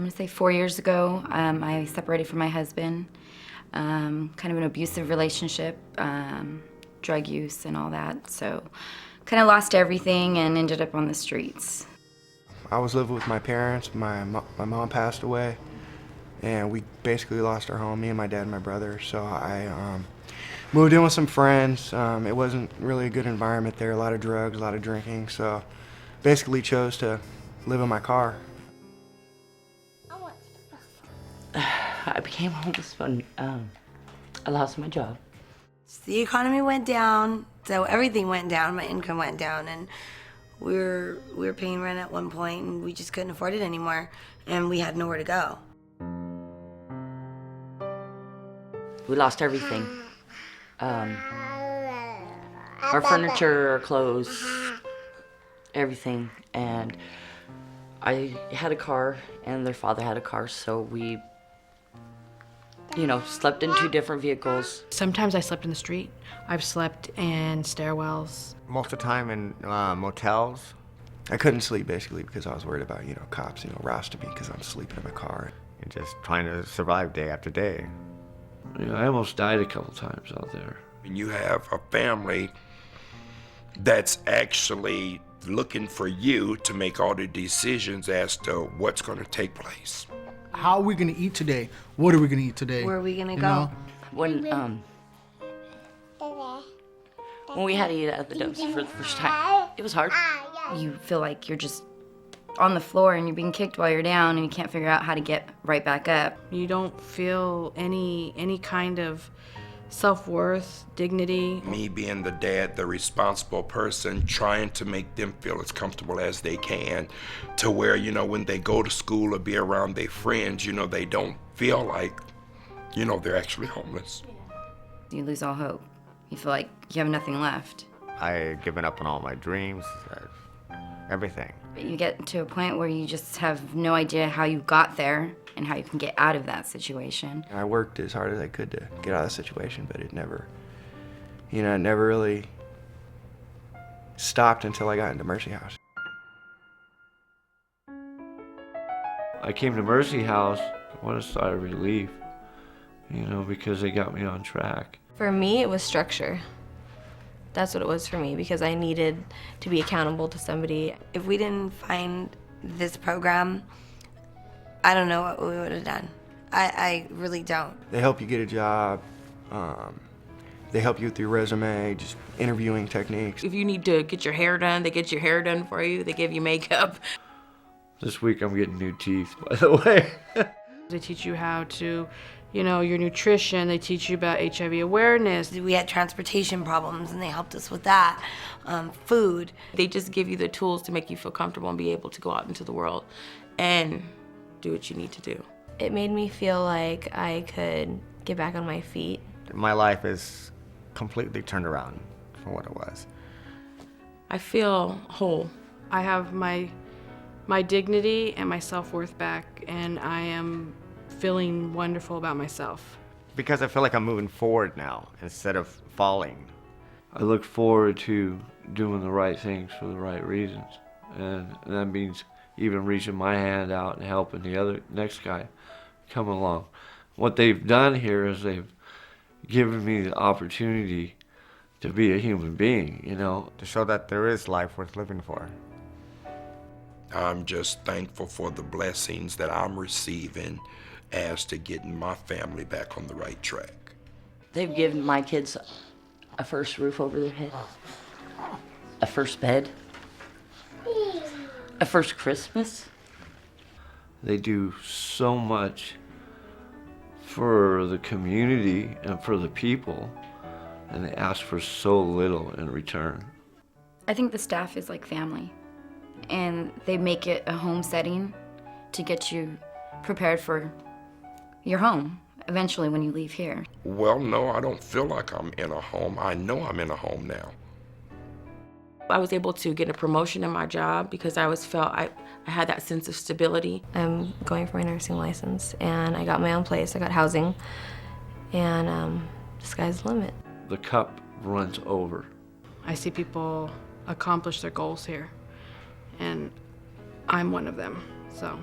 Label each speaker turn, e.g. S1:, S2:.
S1: I'm gonna say 4 years ago, I separated from my husband. Kind of an abusive relationship, drug use and all that. So kind of lost everything and ended up on the streets.
S2: I was living with my parents. My mom passed away, and we basically lost our home, me and my dad and my brother. So I moved in with some friends. It wasn't really a good environment there, a lot of drugs, a lot of drinking. So basically chose to live in my car.
S3: I became homeless when I lost my job.
S4: The economy went down, so everything went down. My income went down, and we were paying rent at one point, and we just couldn't afford it anymore, and we had nowhere to go.
S3: We lost everything. Our furniture, our clothes, everything. And I had a car, and their father had a car, so we, slept in 2 different vehicles.
S5: Sometimes I slept in the street. I've slept in stairwells.
S6: Most of the time in motels.
S2: I couldn't sleep basically because I was worried about, cops, rousting me because I'm sleeping in my car.
S6: And just trying to survive day after day.
S7: I almost died a couple times out there.
S8: And you have a family that's actually looking for you to make all the decisions as to what's going to take place.
S9: How are we gonna eat today? What are we gonna eat today?
S4: Where are we gonna
S9: You
S4: go?
S9: know?
S3: When we had to eat at the dumpster for the first time, it was hard.
S1: You feel like you're just on the floor and you're being kicked while you're down and you can't figure out how to get right back up.
S5: You don't feel any kind of self-worth, dignity.
S8: Me being the dad, the responsible person, trying to make them feel as comfortable as they can to where, when they go to school or be around their friends, they don't feel like, they're actually homeless.
S1: You lose all hope. You feel like you have nothing left.
S6: I had given up on all my dreams, everything.
S1: You get to a point where you just have no idea how you got there and how you can get out of that situation.
S2: I worked as hard as I could to get out of the situation, but it never really stopped until I got into Mercy House.
S7: I came to Mercy House, what a sigh of relief, because they got me on track.
S10: For me, it was structure. That's what it was for me, because I needed to be accountable to somebody.
S4: If we didn't find this program, I don't know what we would have done. I really don't.
S2: They help you get a job. They help you with your resume, just interviewing techniques.
S11: If you need to get your hair done, they get your hair done for you. They give you makeup.
S7: This week I'm getting new teeth, by the way.
S5: They teach you how to, your nutrition. They teach you about HIV awareness.
S4: We had transportation problems, and they helped us with that. Food.
S11: They just give you the tools to make you feel comfortable and be able to go out into the world and do what you need to do.
S10: It made me feel like I could get back on my feet.
S6: My life is completely turned around from what it was.
S11: I feel whole.
S5: I have my dignity and my self-worth back, and I am feeling wonderful about myself.
S6: Because I feel like I'm moving forward now instead of falling.
S7: I look forward to doing the right things for the right reasons. And that means even reaching my hand out and helping the next guy come along. What they've done here is they've given me the opportunity to be a human being,
S6: To show that there is life worth living for.
S8: I'm just thankful for the blessings that I'm receiving as to getting my family back on the right track.
S3: They've given my kids a first roof over their head, a first bed, a first Christmas.
S7: They do so much for the community and for the people, and they ask for so little in return.
S1: I think the staff is like family, and they make it a home setting to get you prepared for your home eventually when you leave here.
S8: Well, no, I don't feel like I'm in a home. I know I'm in a home now.
S11: I was able to get a promotion in my job because I had that sense of stability.
S10: I'm going for my nursing license, and I got my own place. I got housing, and the sky's the limit.
S7: The cup runs over.
S5: I see people accomplish their goals here, and I'm one of them, so.